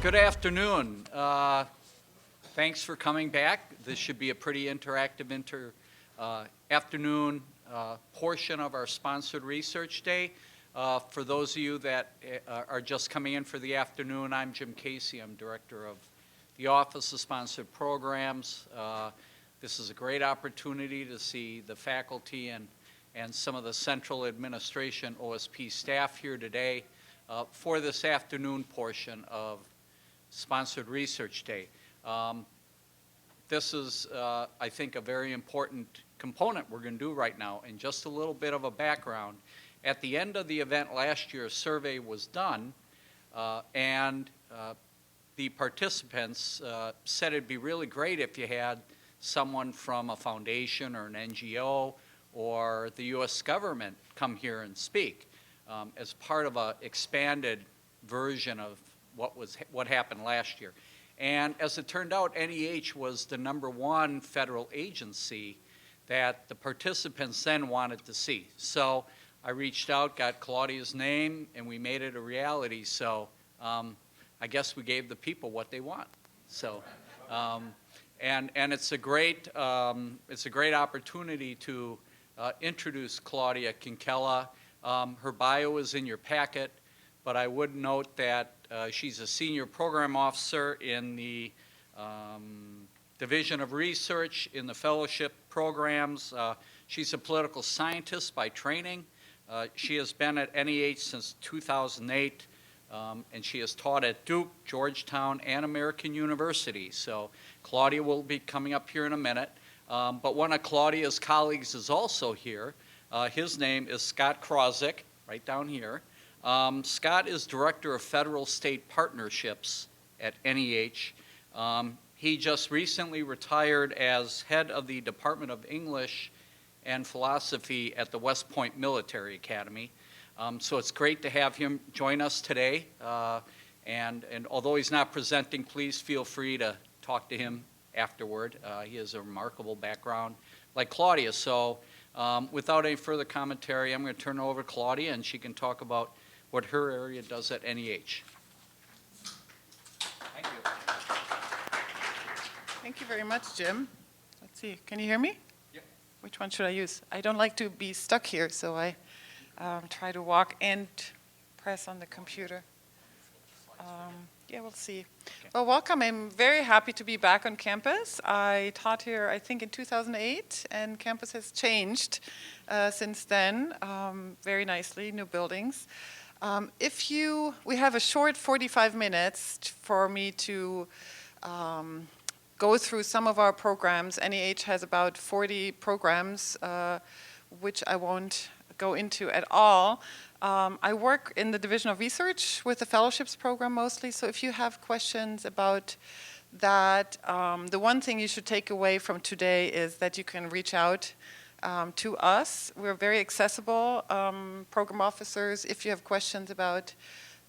Good afternoon. Thanks for coming back. This should be a pretty interactive afternoon portion of our sponsored research day. For those of you that are just coming in for the afternoon, I'm Jim Casey. I'm director of the Office of Sponsored Programs. This is a great opportunity to see the faculty and some of the central administration OSP staff here today for this afternoon portion of Sponsored Research Day. This is, I think, a very important component we're going to do right now. And just a little bit of a background. At the end of the event last year, a survey was done, and the participants said it'd be really great if you had someone from a foundation or an NGO or the U.S. government come here and speak as part of an expanded version of what happened last year. And as it turned out, NEH was the #1 federal agency that the participants then wanted to see. So I reached out, got Claudia's name, and we made it a reality. So I guess we gave the people what they want. So, and it's a great opportunity to introduce Claudia Kinkella. Her bio is in your packet, but I would note that she's a senior program officer in the Division of Research in the fellowship programs. She's a political scientist by training. She has been at NEH since 2008, and she has taught at Duke, Georgetown, and American University. So Claudia will be coming up here in a minute. But one of Claudia's colleagues is also here. His name is Scott Krozik, right down here. Scott is Director of Federal State Partnerships at NEH. He just recently retired as head of the Department of English and Philosophy at the West Point Military Academy. So it's great to have him join us today. And although he's not presenting, please feel free to talk to him afterward. He has a remarkable background like Claudia. So without any further commentary, I'm going to turn it over to Claudia, and she can talk about what her area does at NEH. Thank you. Thank you very much, Jim. Let's see, can you hear me? Yep. Which one should I use? I don't like to be stuck here, so I try to walk and press on the computer. Yeah, we'll see. Okay. Well, welcome. I'm very happy to be back on campus. I taught here, I think, in 2008, and campus has changed since then very nicely, new buildings. We have a short 45 minutes for me to go through some of our programs. NEH has about 40 programs, which I won't go into at all. I work in the Division of Research with the fellowships program mostly, so if you have questions about that, the one thing you should take away from today is that you can reach out to us. We're very accessible program officers. If you have questions about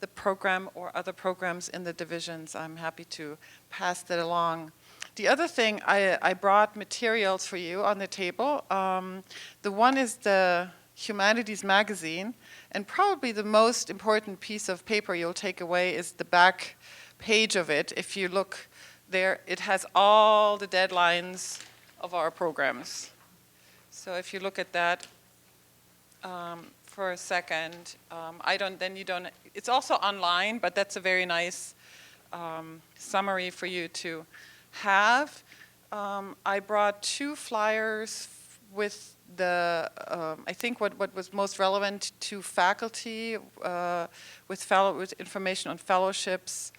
the program or other programs in the divisions, I'm happy to pass that along. The other thing, I brought materials for you on the table. The one is the Humanities Magazine, and probably the most important piece of paper you'll take away is the back page of it. If you look there, it has all the deadlines of our programs. So if you look at that for a second, it's also online, but that's a very nice summary for you to have. I brought 2 flyers with I think what was most relevant to faculty with information on fellowships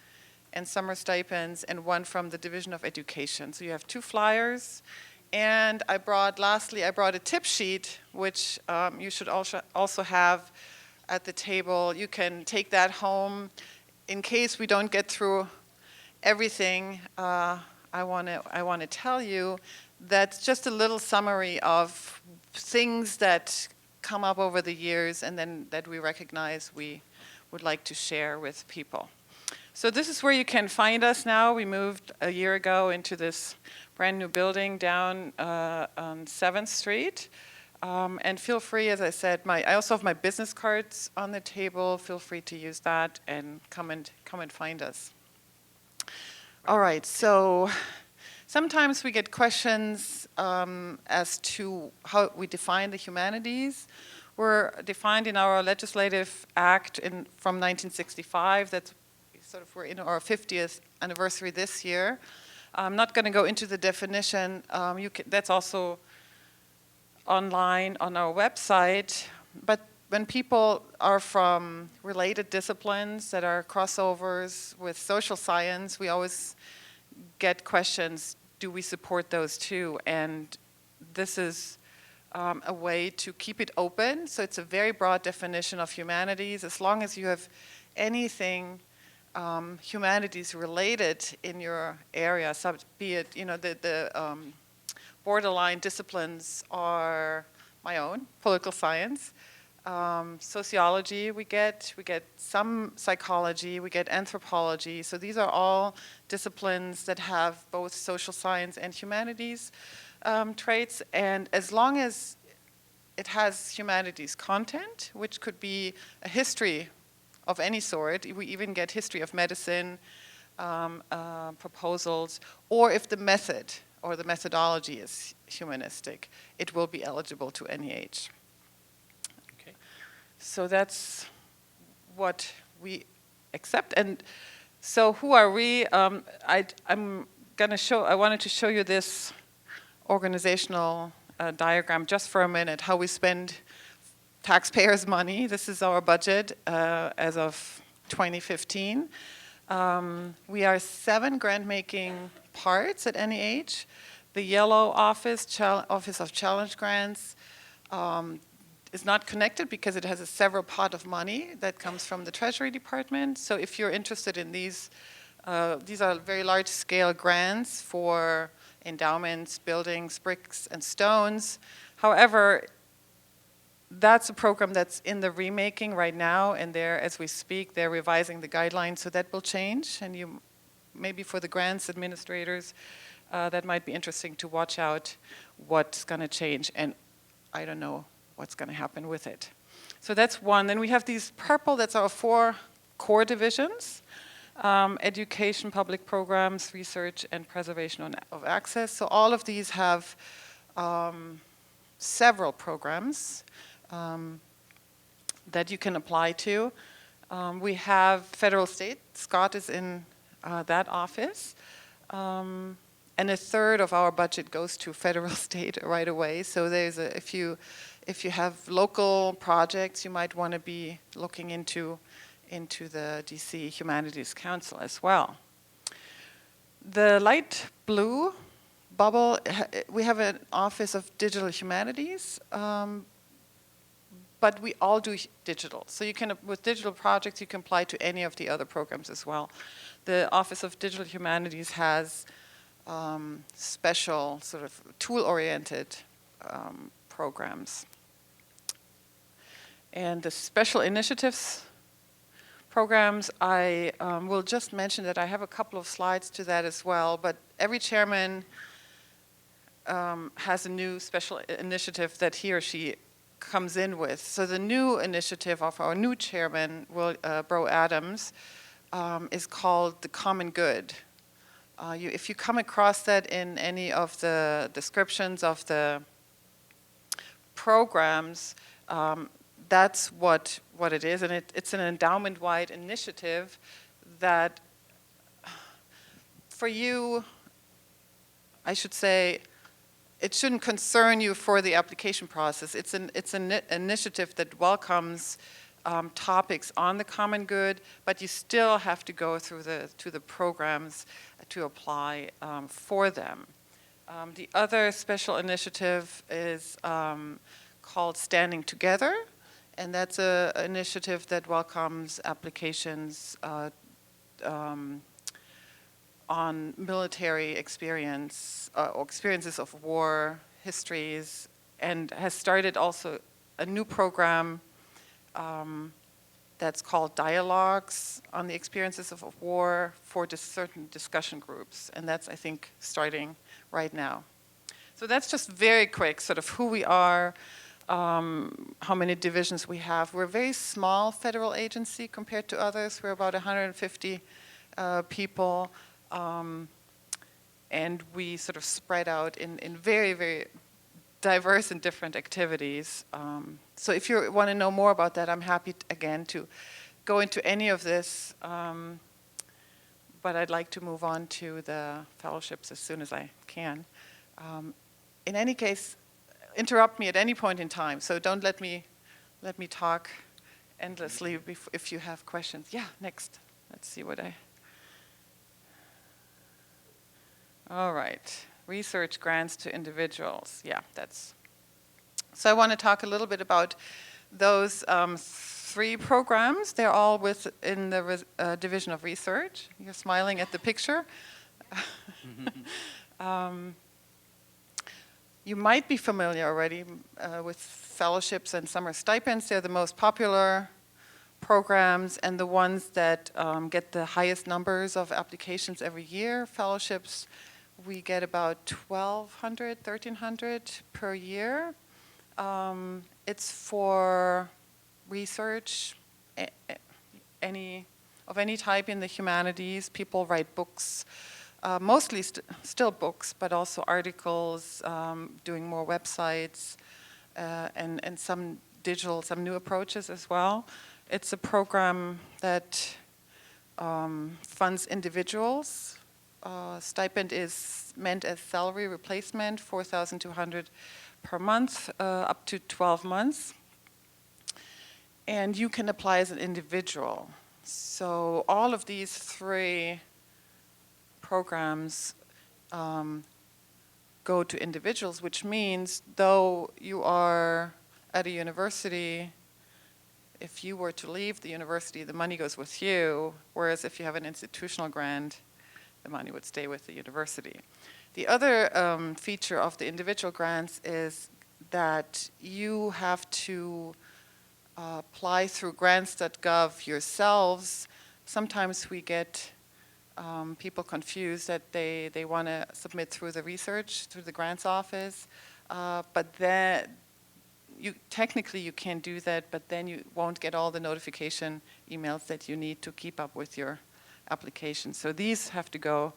and summer stipends, and one from the Division of Education. So you have 2 flyers. And lastly, I brought a tip sheet, which you should also have at the table. You can take that home. In case we don't get through everything, I want to tell you that's just a little summary of things that come up over the years and then that we recognize we would like to share with people. So this is where you can find us now. We moved a year ago into this brand new building down on 7th Street. And feel free, as I said, I also have my business cards on the table. Feel free to use that and come and find us. All right, so sometimes we get questions as to how we define the humanities. We're defined in our legislative act from 1965. That's sort of, we're in our 50th anniversary this year. I'm not going to go into the definition. That's also online on our website. But when people are from related disciplines that are crossovers with social science, we always get questions, do we support those too? And this is a way to keep it open. So it's a very broad definition of humanities. As long as you have anything humanities related in your area, be it, the borderline disciplines are my own, political science, sociology we get some psychology, we get anthropology. So these are all disciplines that have both social science and humanities traits. And as long as it has humanities content, which could be a history of any sort, we even get history of medicine proposals, or if the method or the methodology is humanistic, it will be eligible to NEH. Okay. So that's what we accept. And so who are we? I wanted to show you this organizational diagram just for a minute, how we spend taxpayers' money. This is our budget as of 2015. We are 7 grant-making parts at NEH. The yellow office, Office of Challenge Grants, is not connected because it has a several pot of money that comes from the Treasury Department. So if you're interested in these are very large-scale grants for endowments, buildings, bricks, and stones. However, that's a program that's in the remaking right now, and as we speak, they're revising the guidelines, so that will change. And maybe for the grants administrators, that might be interesting to watch out what's going to change, and I don't know what's going to happen with it. So that's one. Then we have these purple, that's our 4 core divisions. Education, public programs, research, and preservation of access. So all of these have several programs that you can apply to. We have federal state. Scott is in that office. And a third of our budget goes to federal state right away. So there's if you have local projects, you might want to be looking into the DC Humanities Council as well. The light blue bubble, we have an Office of Digital Humanities, but we all do digital. So you can, with digital projects, you can apply to any of the other programs as well. The Office of Digital Humanities has special sort of tool-oriented programs. And the special initiatives programs, I will just mention that I have a couple of slides to that as well, but every chairman has a new special initiative that he or she comes in with. So the new initiative of our new chairman, Bro Adams, is called the Common Good. If you come across that in any of the descriptions of the programs, that's what it is, and it's an endowment-wide initiative that, for you, I should say, it shouldn't concern you for the application process. It's an initiative that welcomes topics on the common good, but you still have to go through the programs to apply for them. The other special initiative is called Standing Together, and that's an initiative that welcomes applications on military experience or experiences of war, histories, and has started also a new program that's called Dialogues on the Experiences of War for certain discussion groups, and that's, I think, starting right now. So that's just very quick, sort of who we are, how many divisions we have. We're a very small federal agency compared to others. We're about 150 people. And we sort of spread out in very, very diverse and different activities. So if you want to know more about that, I'm happy, again, to go into any of this. But I'd like to move on to the fellowships as soon as I can. In any case, interrupt me at any point in time. So don't let me talk endlessly if you have questions. Yeah, next. Let's see what I... All right. Research grants to individuals. Yeah, that's... So I want to talk a little bit about those 3 programs. They're all within the Division of Research. You're smiling at the picture. You might be familiar already with fellowships and summer stipends. They're the most popular programs and the ones that get the highest numbers of applications every year. Fellowships, we get about 1,200, 1,300 per year. It's for research of any type in the humanities. People write books, mostly still books, but also articles, doing more websites, and some digital, some new approaches as well. It's a program that funds individuals. Stipend is meant as salary replacement, $4,200 per month, up to 12 months. And you can apply as an individual. So all of these 3 programs go to individuals, which means though you are at a university, if you were to leave the university, the money goes with you, whereas if you have an institutional grant, the money would stay with the university. The other feature of the individual grants is that you have to apply through grants.gov yourselves. Sometimes we get people confused that they want to submit through the research, through the grants office, but then technically you can do that, but then you won't get all the notification emails that you need to keep up with your application. So these have to go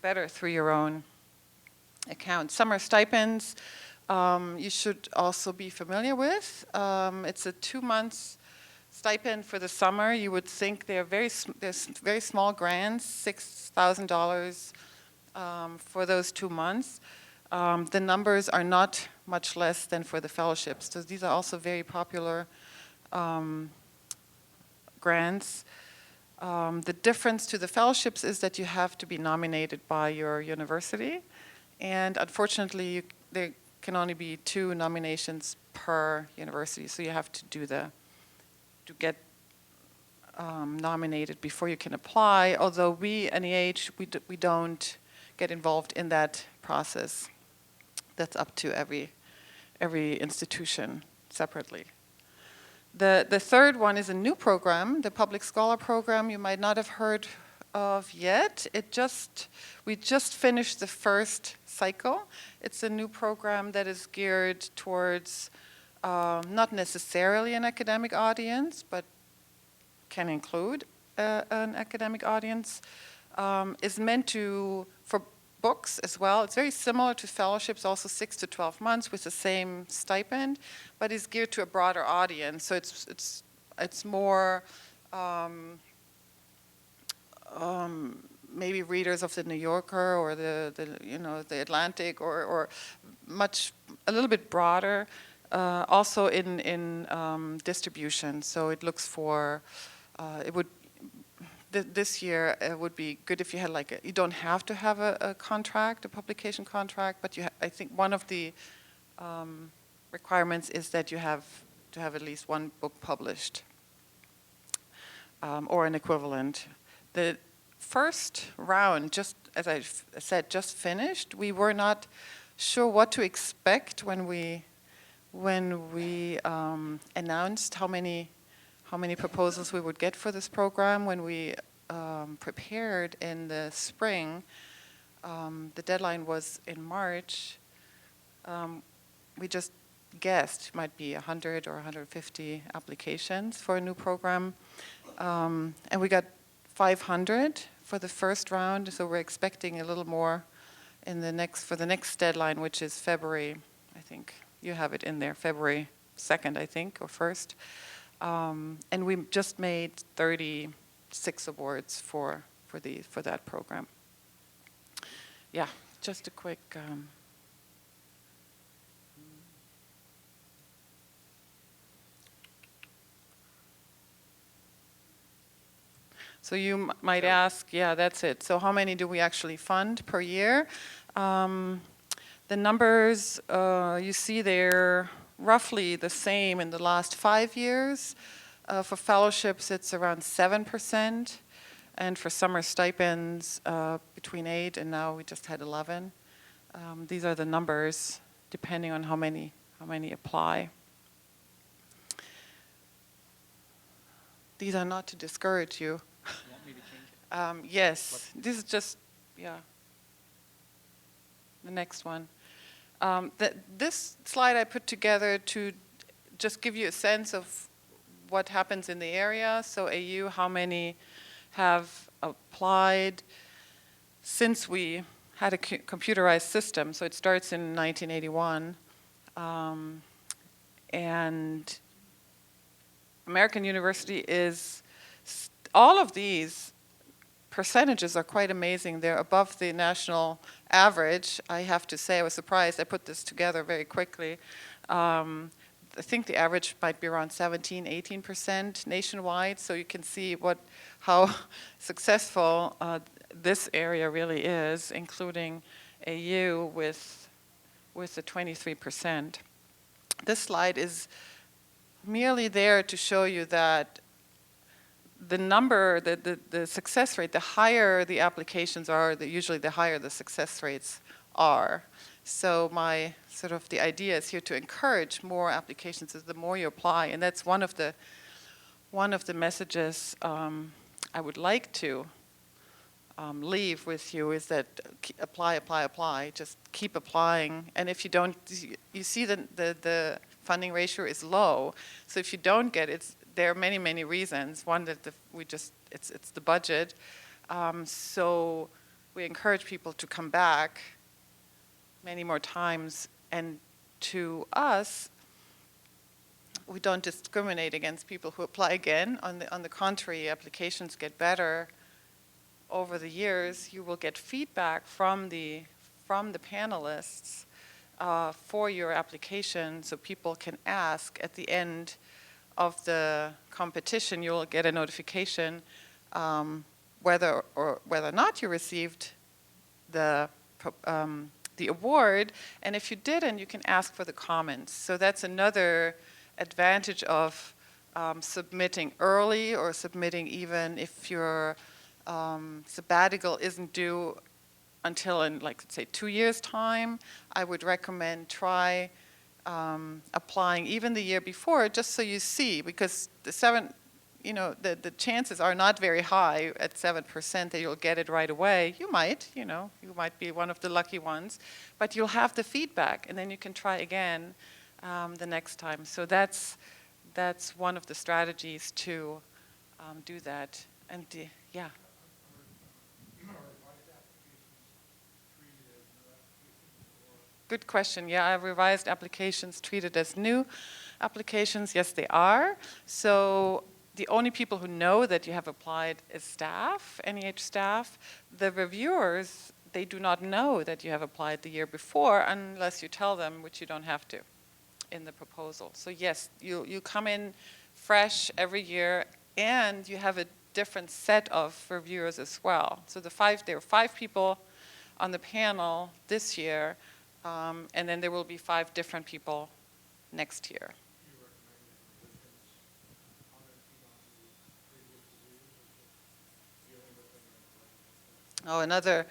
better through your own account. Summer stipends, you should also be familiar with. It's a 2-month stipend for the summer. You would think they're very small grants, $6,000 for those 2 months. The numbers are not much less than for the fellowships. So these are also very popular grants. The difference to the fellowships is that you have to be nominated by your university. And unfortunately, there can only be 2 nominations per university. So you have to get nominated before you can apply. Although we, NEH, we don't get involved in that process. That's up to every institution separately. The third one is a new program, the Public Scholar Program. You might not have heard of yet. We just finished the first cycle. It's a new program that is geared towards not necessarily an academic audience, but can include an academic audience. Is meant for books as well. It's very similar to fellowships, also 6 to 12 months with the same stipend, but is geared to a broader audience. So it's more maybe readers of the New Yorker or the Atlantic or a little bit broader. Also in distribution. So it looks for this year, it would be good if you had you don't have to have a contract, a publication contract, but I think one of the requirements is that you have to have at least 1 book published or an equivalent. The first round, just as I said, just finished. We were not sure what to expect when we announced how many proposals we would get for this program. When we prepared in the spring, the deadline was in March. We just guessed it might be 100 or 150 applications for a new program. And we got 500 for the first round, so we're expecting a little more in for the next deadline, which is February. I think you have it in there, February 2nd, I think, or 1st. And we just made 36 awards for that program. Yeah, just a quick. So you might ask, yeah, that's it. So how many do we actually fund per year? The numbers you see there, roughly the same in the last 5 years. For fellowships, it's around 7%, and for summer stipends, between 8 and now we just had 11. These are the numbers, depending on how many apply. These are not to discourage you. You want me to change it? Yes, this is just, yeah. The next one. This slide I put together to just give you a sense of what happens in the area. So AU, how many have applied since we had a computerized system. So it starts in 1981. And American University is, all of these percentages are quite amazing. They're above the national average. I have to say, I was surprised. I put this together very quickly. I think the average might be around 17, 18% nationwide. So you can see how successful this area really is, including AU with the 23%. This slide is merely there to show you that the number, the success rate, the higher the applications are, usually the higher the success rates are. So the idea is here to encourage more applications. So the more you apply, and that's one of the messages I would like to leave with you is that apply. Just keep applying. And if you don't, you see the funding ratio is low. So if you don't get it, there are many reasons. One that it's the budget. So we encourage people to come back many more times. And to us, we don't discriminate against people who apply again. On the contrary, applications get better over the years. You will get feedback from the panelists for your application, so people can ask at the end of the competition. You'll get a notification whether or not you received the award, and if you didn't, you can ask for the comments. So that's another advantage of submitting early, or submitting even if your sabbatical isn't due until in, like, say, 2 years' time. I would recommend try applying even the year before, just so you see, because the chances are not very high at 7% that you'll get it right away. You might be one of the lucky ones, but you'll have the feedback, and then you can try again the next time. So that's one of the strategies to do that. And yeah. Good question. Yeah, revised applications treated as new applications. Yes, they are. So the only people who know that you have applied is staff, NEH staff. The reviewers, they do not know that you have applied the year before unless you tell them, which you don't have to in the proposal. So yes, you come in fresh every year, and you have a different set of reviewers as well. So there are 5 people on the panel this year, and then there will be 5 different people next year. Oh, another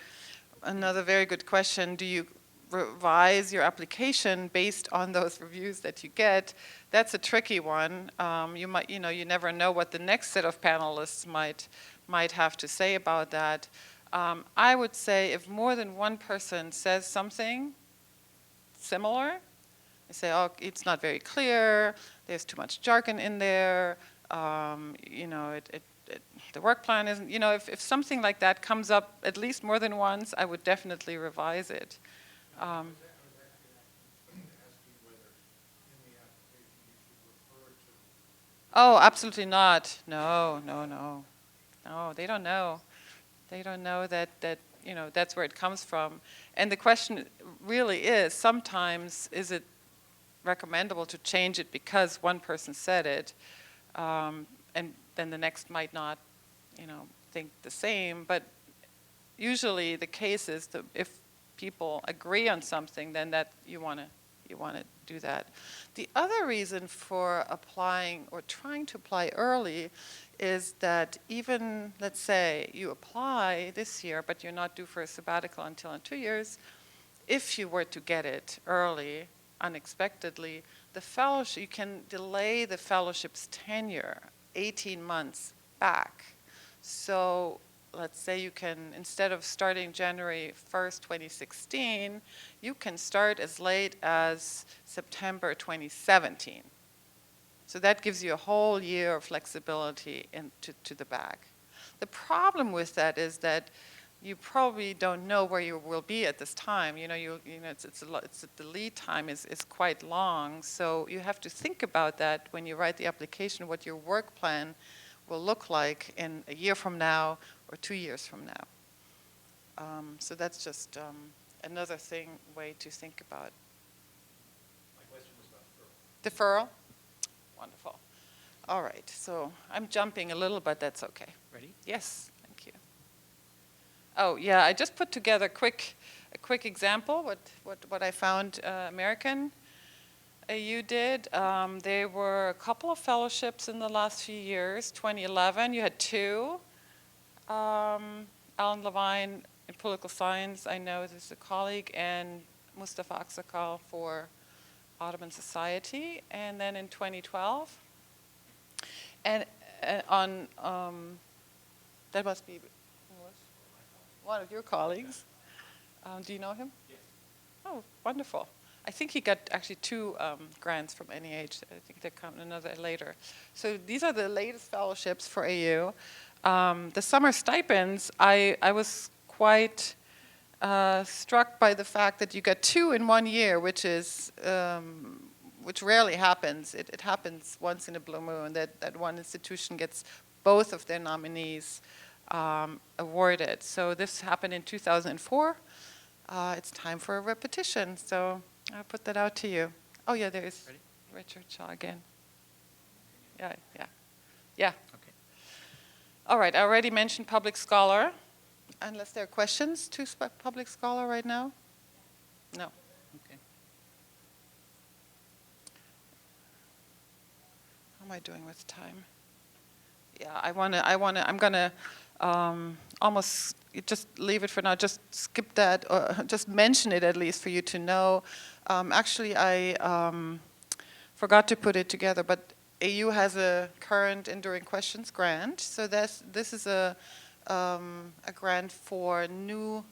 very good question. Do you revise your application based on those reviews that you get? That's a tricky one. You never know what the next set of panelists might have to say about that. I would say if more than one person says something similar, they say, oh, it's not very clear, there's too much jargon in there, the work plan isn't, if something like that comes up at least more than once, I would definitely revise it. Oh, absolutely not. No, no, no. No, they don't know. They don't know that that's where it comes from. And the question really is, sometimes is it recommendable to change it because one person said it, and then the next might not, think the same. But usually the case is that if people agree on something, then that you want to do that. The other reason for applying or trying to apply early is that even, let's say, you apply this year, but you're not due for a sabbatical until in 2 years, if you were to get it early, unexpectedly, the fellowship, you can delay the fellowship's tenure 18 months back. So let's say you can, instead of starting January 1st, 2016, you can start as late as September 2017. So that gives you a whole year of flexibility to the back. The problem with that is that you probably don't know where you will be at this time. The lead time is quite long, so you have to think about that when you write the application, what your work plan will look like in a year from now or 2 years from now. So that's just another way to think about. My question was about deferral. Deferral? Wonderful. All right, so I'm jumping a little, but that's okay. Ready? Yes, thank you. Oh, yeah, I just put together a quick example, what I found American AU did. There were a couple of fellowships in the last few years. 2011, you had 2. Alan Levine in political science, I know this is a colleague, and Mustafa Aksakal for Ottoman Society. And then in 2012, and that must be one of your colleagues. Do you know him? Yes. Oh, wonderful. I think he got actually 2 grants from NEH. I think they're coming another later. So these are the latest fellowships for AU. The summer stipends, I was quite struck by the fact that you got 2 in 1 year, which rarely happens. It happens once in a blue moon that one institution gets both of their nominees awarded. So this happened in 2004. It's time for a repetition, so I'll put that out to you. Oh yeah, there is Ready? Richard Shaw again. Yeah. Okay. All right, I already mentioned public scholar. Unless there are questions to public scholar right now? No. Okay. How am I doing with time? Yeah, I'm gonna almost just leave it for now. Just skip that, or just mention it at least for you to know. Actually, I forgot to put it together, but AU has a current enduring questions grant. So this is a grant for new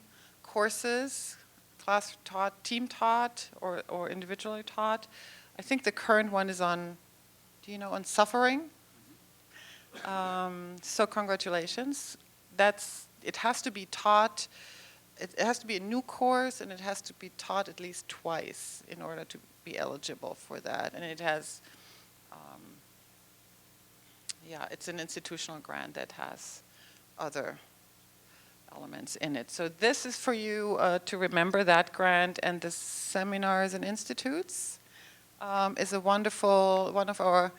courses, class taught, team taught, or individually taught. I think the current one is on, on suffering. So congratulations. It has to be taught, it has to be a new course, and it has to be taught at least twice in order to be eligible for that. And it has, it's an institutional grant that has other elements in it. So this is for you to remember that grant, and the seminars and institutes is a wonderful, one of our,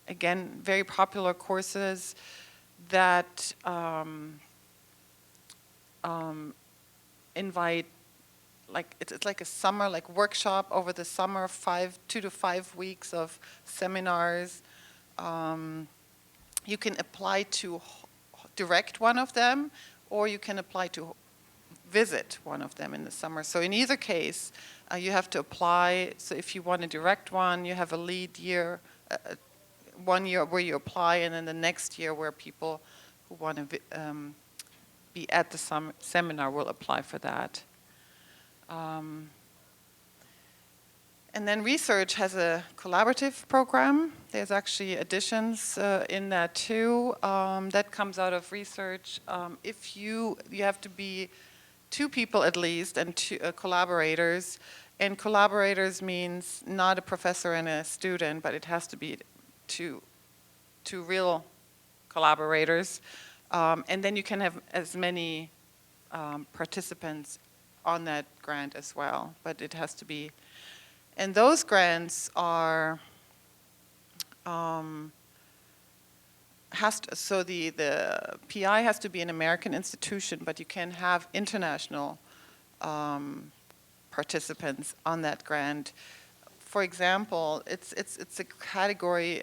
again, very popular courses that invite, it's like a summer, workshop over the summer, 2 to 5 weeks of seminars. You can apply to direct one of them, or you can apply to visit one of them in the summer. So in either case, you have to apply. So if you want to direct one, you have a lead year, 1 year where you apply, and then the next year where people who want to be at the seminar will apply for that. And then research has a collaborative program. There's actually additions in that too. That comes out of research. If you have to be 2 people at least and 2 collaborators. And collaborators means not a professor and a student, but it has to be two real collaborators. And then you can have as many participants on that grant as well, but it has to be. And those grants are, so the PI has to be an American institution, but you can have international participants on that grant. For example, it's a category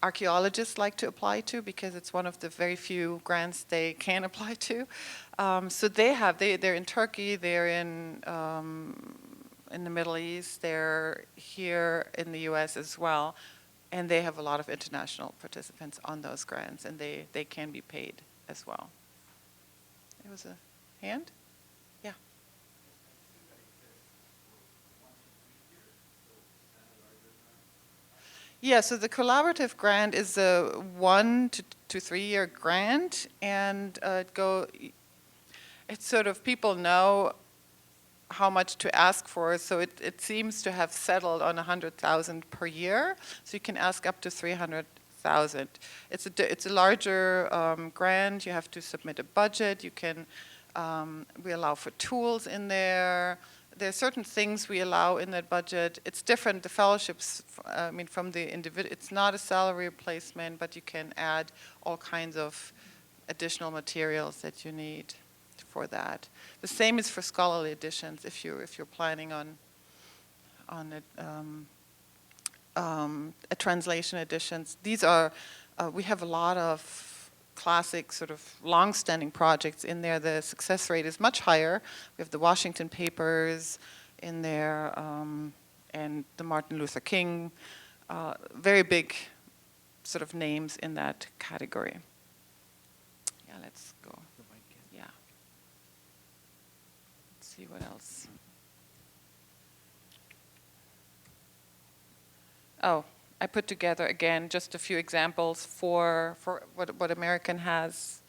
archaeologists like to apply to because it's one of the very few grants they can apply to. So they're in Turkey, they're in the Middle East, they're here in the US as well, and they have a lot of international participants on those grants, and they can be paid as well. There was a hand? Yeah. Yeah, so the collaborative grant is a 1 to 3 year grant, and it's sort of, people know how much to ask for, so it seems to have settled on 100,000 per year, so you can ask up to 300,000. It's a larger grant. You have to submit a budget. You can we allow for tools in there. There are certain things we allow in that budget. It's different. The fellowships, from the individual. It's not a salary replacement, but you can add all kinds of additional materials that you need for that. The same is for scholarly editions. If you're planning on a translation editions, these are we have a lot of classic sort of long-standing projects in there. The success rate is much higher. We have the Washington papers in there and the Martin Luther King, very big sort of names in that category. Yeah, let's go. Yeah. Let's see what else. Oh, I put together, again, just a few examples for what American has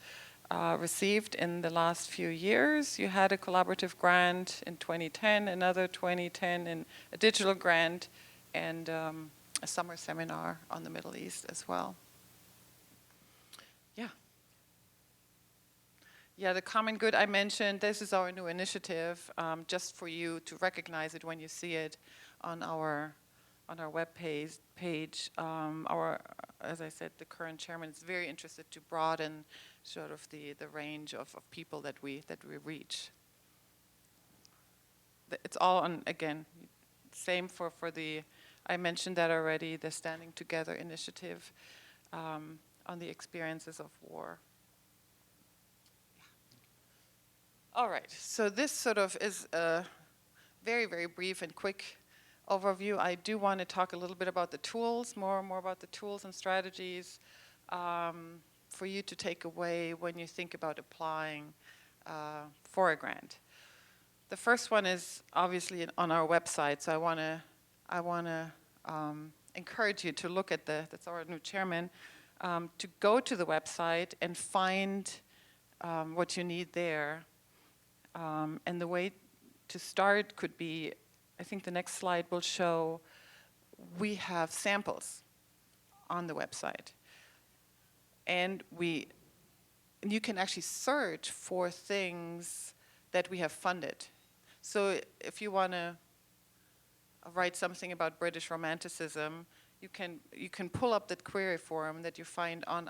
received in the last few years. You had a collaborative grant in 2010, another 2010 in a digital grant, and a summer seminar on the Middle East as well. Yeah. Yeah, the common good I mentioned, this is our new initiative, just for you to recognize it when you see it on our web page. As I said, the current chairman is very interested to broaden sort of the range of people that we reach. It's all on, again, same for the, I mentioned that already, the Standing Together initiative on the experiences of war. All right, so this sort of is a very, very brief and quick overview. I do want to talk a little bit about the tools, more about the tools and strategies for you to take away when you think about applying for a grant. The first one is obviously on our website, so I want to encourage you to look at that's our new chairman, to go to the website and find what you need there. And the way to start could be, I think the next slide will show, we have samples on the website. And you can actually search for things that we have funded. So if you want to write something about British Romanticism, you can pull up that query form that you find on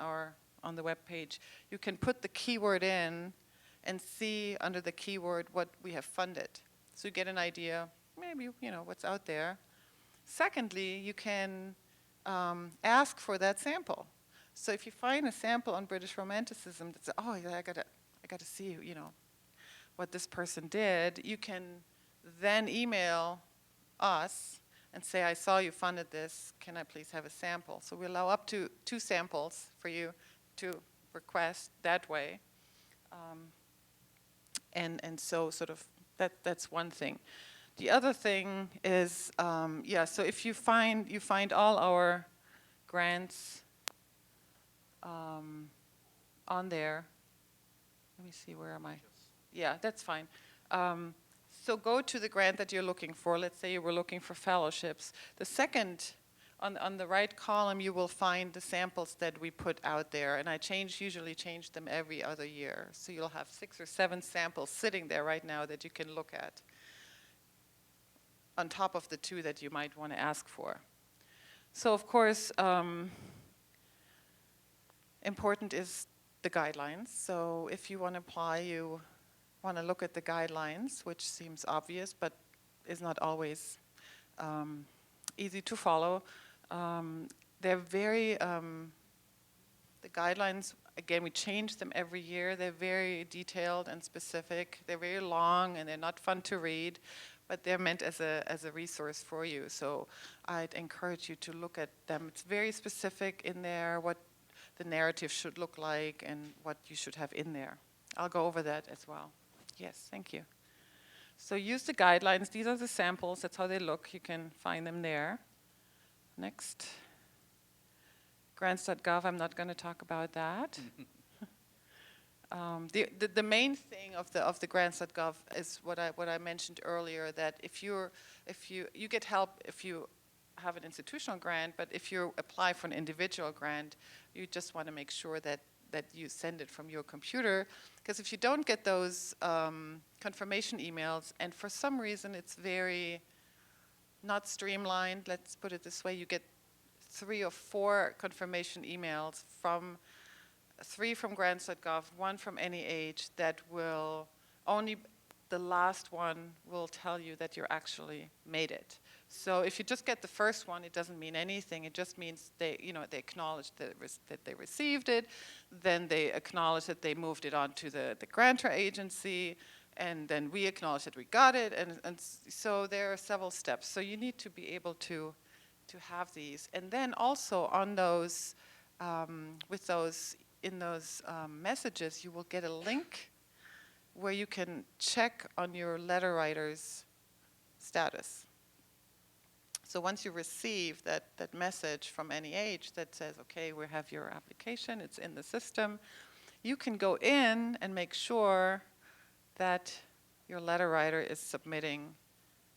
the web page. You can put the keyword in and see under the keyword what we have funded. So you get an idea, maybe, what's out there. Secondly, you can ask for that sample. So if you find a sample on British Romanticism that's, oh, yeah, I gotta see, what this person did, you can then email us and say, I saw you funded this, can I please have a sample? So we allow up to 2 samples for you to request that way. And so sort of that's one thing. The other thing is, so if you find all our grants on there. Let me see, where am I? Yeah, that's fine. So go to the grant that you're looking for. Let's say you were looking for fellowships. The second, on the right column, you will find the samples that we put out there. And I usually change them every other year. So you'll have 6 or 7 samples sitting there right now that you can look at, on top of the 2 that you might want to ask for. So of course, important is the guidelines. So if you want to apply, you want to look at the guidelines, which seems obvious, but is not always easy to follow. They're very, the guidelines, again, we change them every year. They're very detailed and specific. They're very long and they're not fun to read, but they're meant as a resource for you. So I'd encourage you to look at them. It's very specific in there, what the narrative should look like and what you should have in there. I'll go over that as well. Yes, thank you. So use the guidelines. These are the samples. That's how they look. You can find them there. Next. Grants.gov, I'm not going to talk about that. The main thing of the grants.gov is what I mentioned earlier, that if you get help if you have an institutional grant, but if you apply for an individual grant, you just want to make sure that you send it from your computer, because if you don't get those confirmation emails, and for some reason it's very not streamlined, let's put it this way, you get 3 or 4 confirmation emails, 3 from grants.gov, 1 from NEH, that will only, the last one will tell you that you actually made it. So if you just get the first one, it doesn't mean anything. It just means they acknowledge that they received it, then they acknowledge that they moved it on to the grantor agency, and then we acknowledge that we got it, and so there are several steps. So you need to be able to have these, and then also on those, in those messages, you will get a link where you can check on your letter writer's status. So once you receive that message from NEH that says, okay, we have your application, it's in the system, you can go in and make sure that your letter writer is submitting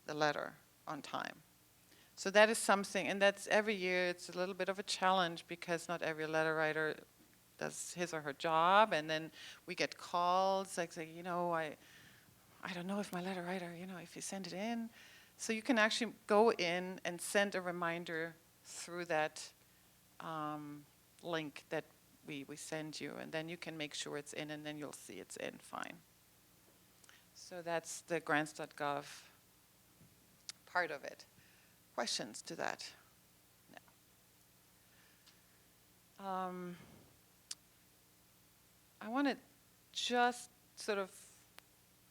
the letter on time. So that is something, and that's every year, it's a little bit of a challenge because not every letter writer does his or her job, and then we get calls like say, I don't know if my letter writer, if you send it in. So you can actually go in and send a reminder through that link that we send you, and then you can make sure it's in, and then you'll see it's in fine. So that's the grants.gov part of it. Questions to that? No. I want to just sort of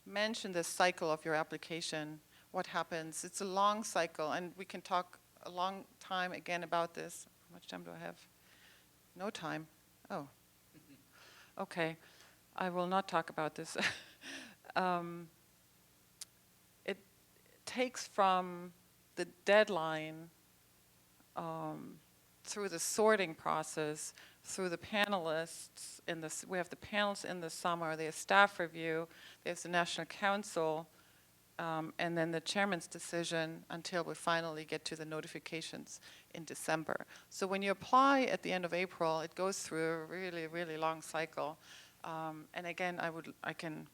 mention the cycle of your application, what happens. It's a long cycle, and we can talk a long time again about this. How much time do I have? No time. Oh. Okay. I will not talk about this. It takes from the deadline through the sorting process, through the panelists, we have the panels in the summer, there's staff review, there's the National Council, and then the chairman's decision until we finally get to the notifications in December. So when you apply at the end of April, it goes through a really, really long cycle. And again, I can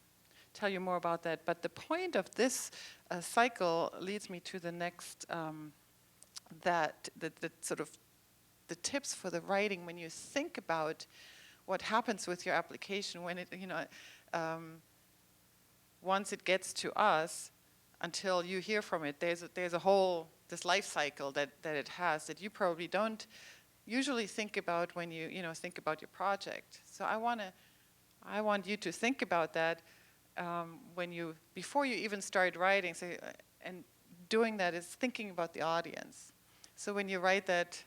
tell you more about that. But the point of this cycle leads me to the next, the sort of the tips for the writing when you think about what happens with your application when it, once it gets to us until you hear from it. There's a whole this life cycle that it has that you probably don't usually think about when you think about your project. So I want you to think about that before you even start writing. And doing that is thinking about the audience. So when you write that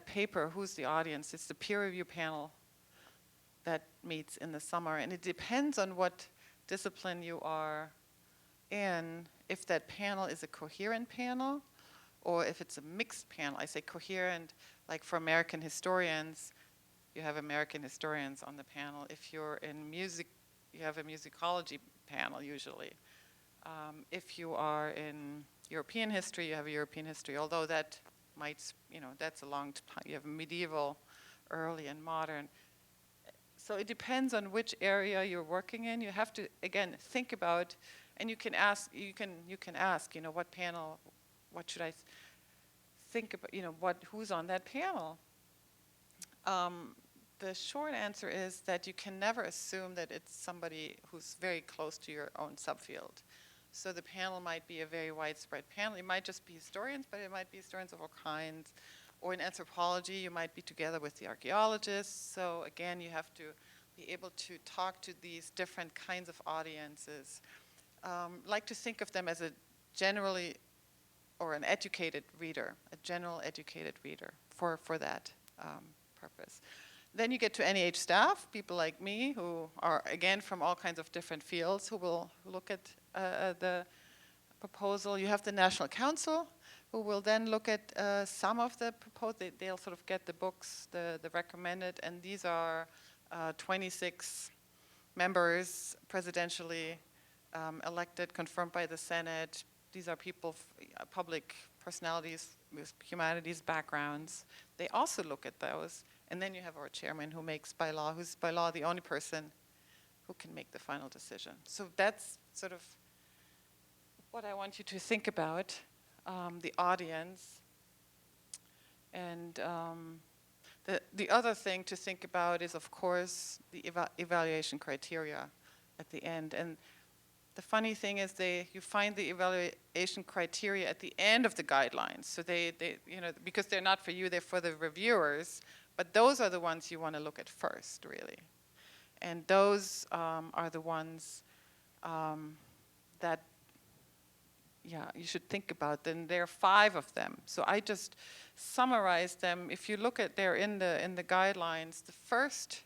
paper, who's the audience? It's the peer review panel that meets in the summer, and it depends on what discipline you are in if that panel is a coherent panel or if it's a mixed panel. I say coherent, like for American historians, you have American historians on the panel. If you're in music, you have a musicology panel usually. If you are in European history, you have a European history, although that might, that's a long time. You have medieval, early, and modern. So it depends on which area you're working in. You have to, again, think about, and you can ask, what panel, what should I think about, who's on that panel? The short answer is that you can never assume that it's somebody who's very close to your own subfield. So the panel might be a very widespread panel. It might just be historians, but it might be historians of all kinds. Or in anthropology, you might be together with the archaeologists. So again, you have to be able to talk to these different kinds of audiences. Like to think of them as a generally, or an educated reader, a general educated reader for that purpose. Then you get to NEH staff, people like me, who are, again, from all kinds of different fields, who will look at the proposal. You have the National Council, who will then look at some of the proposed. They'll sort of get the books, the recommended, and these are 26 members, presidentially elected, confirmed by the Senate. These are people, public personalities with humanities backgrounds. They also look at those. And then you have our chairman who makes by law, who's by law the only person who can make the final decision. So that's sort of what I want you to think about, the audience. And the other thing to think about is, of course, the evaluation criteria at the end. And the funny thing is you find the evaluation criteria at the end of the guidelines. So they because they're not for you, they're for the reviewers. But those are the ones you want to look at first, really. And those are the ones that, you should think about. Then there are 5 of them. So I just summarized them. If you look at, they're in the guidelines. The first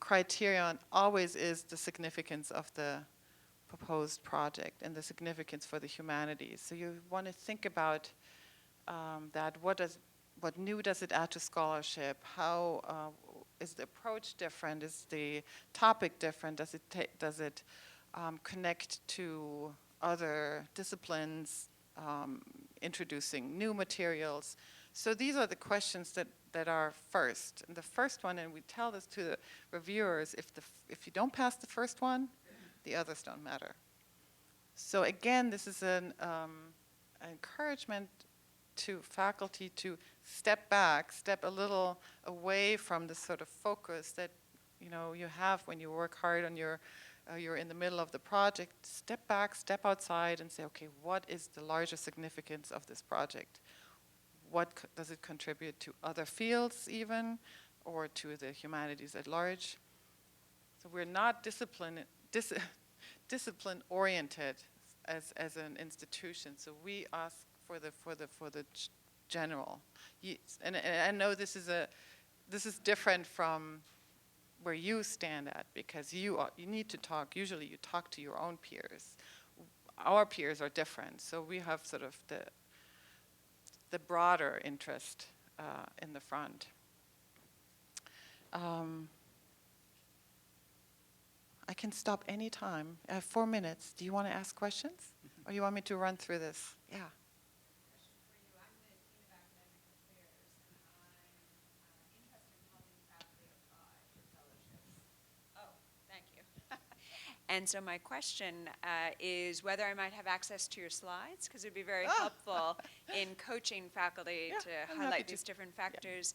criterion always is the significance of the proposed project and the significance for the humanities. So you want to think about that. What new does it add to scholarship? How is the approach different? Is the topic different? Does it connect to other disciplines, introducing new materials? So these are the questions that are first. And the first one, and we tell this to the reviewers, if you don't pass the first one, the others don't matter. So again, this is an encouragement to faculty to step back, step a little away from the sort of focus that you have when you work hard on you're in the middle of the project. Step back, step outside, and say, okay, what is the larger significance of this project? What does it contribute to other fields even, or to the humanities at large? So we're not discipline-oriented as an institution. So we ask for the general. And I know this is different from where you stand at, because you need to talk. Usually, you talk to your own peers. Our peers are different, so we have sort of the broader interest in the front. I can stop any time. I have 4 minutes. Do you want to ask questions, or you want me to run through this? Yeah. And so my question is whether I might have access to your slides, because it would be very helpful in coaching faculty to highlight these different factors.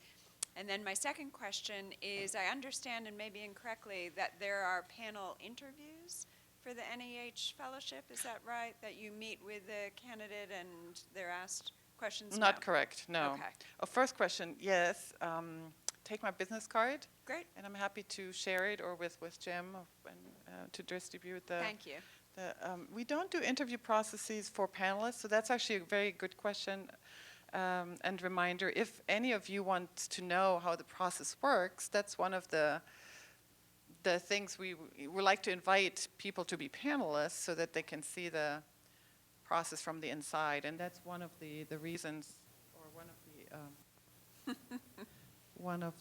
And then my second question is, I understand, and maybe incorrectly, that there are panel interviews for the NEH fellowship. Is that right? That you meet with the candidate and they're asked questions? Not correct, no. Okay. First question, yes. Take my business card. Great. And I'm happy to share it, or with Jim, and to distribute the... Thank you. We don't do interview processes for panelists, so that's actually a very good question and reminder. If any of you want to know how the process works, that's one of the the things we like to invite people to be panelists so that they can see the process from the inside, and that's one of the reasons, or one of the one of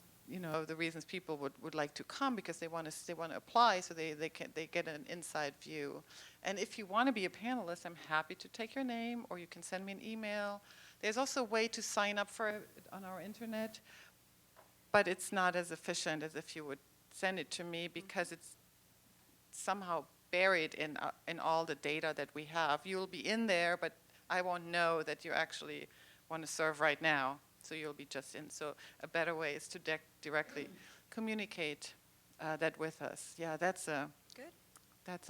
the reasons people would like to come, because they want to apply, so they get an inside view. And if you want to be a panelist, I'm happy to take your name, or you can send me an email. There's also a way to sign up for it on our internet, but it's not as efficient as if you would send it to me, because it's somehow buried in all the data that we have. You'll be in there, but I won't know that you actually want to serve right now. So you'll be just in. So a better way is to directly communicate that with us. Yeah, that's a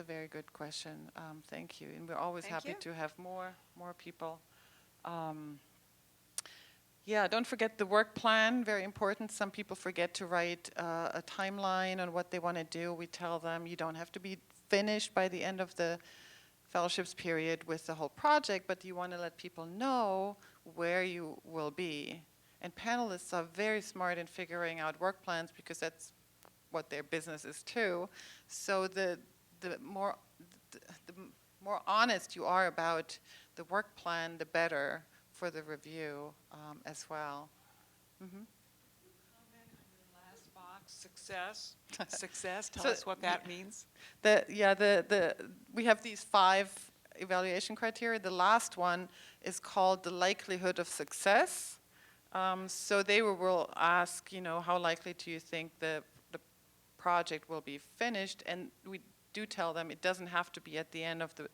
very good question. Thank you, and we're always Thank happy you. to have more people. Yeah, don't forget the work plan, very important. Some people forget to write a timeline on what they want to do. We tell them you don't have to be finished by the end of the fellowships period with the whole project, but you want to let people know where you will be. And panelists are very smart in figuring out work plans, because that's what their business is too. So the more honest you are about the work plan, the better for the review as well. Comment on your last box, success. Success, tell So, us what that means. We have these 5 evaluation criteria. The last one is called the likelihood of success. So they will ask, how likely do you think the project will be finished? And we do tell them it doesn't have to be at the end of the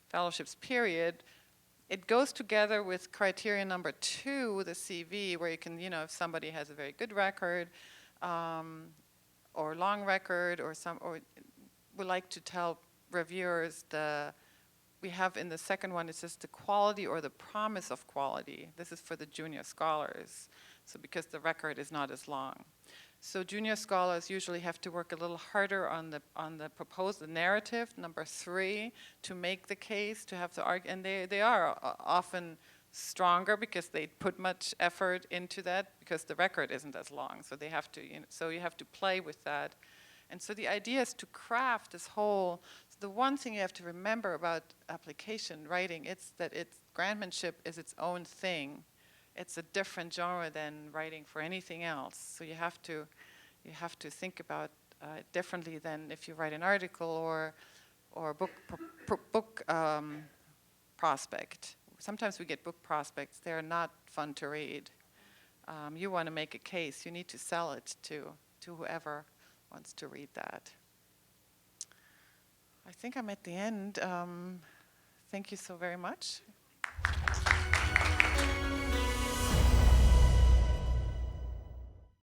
fellowships period. It goes together with criteria number 2, the CV, where you can, if somebody has a very good record, or long record, or we like to tell reviewers we have in the second one, it says the quality or the promise of quality. This is for the junior scholars, so because the record is not as long. So junior scholars usually have to work a little harder on the proposed narrative, number 3, to make the case, to have the argument, and they are often stronger because they put much effort into that, because the record isn't as long. So they have to, so you have to play with that. And so the idea is to craft this whole. The one thing you have to remember about application writing, it's that grantmanship is its own thing. It's a different genre than writing for anything else. So you have to think about it differently than if you write an article or book prospect. Sometimes we get book prospects. They're not fun to read. You want to make a case. You need to sell it to whoever wants to read that. I think I'm at the end. Thank you so very much.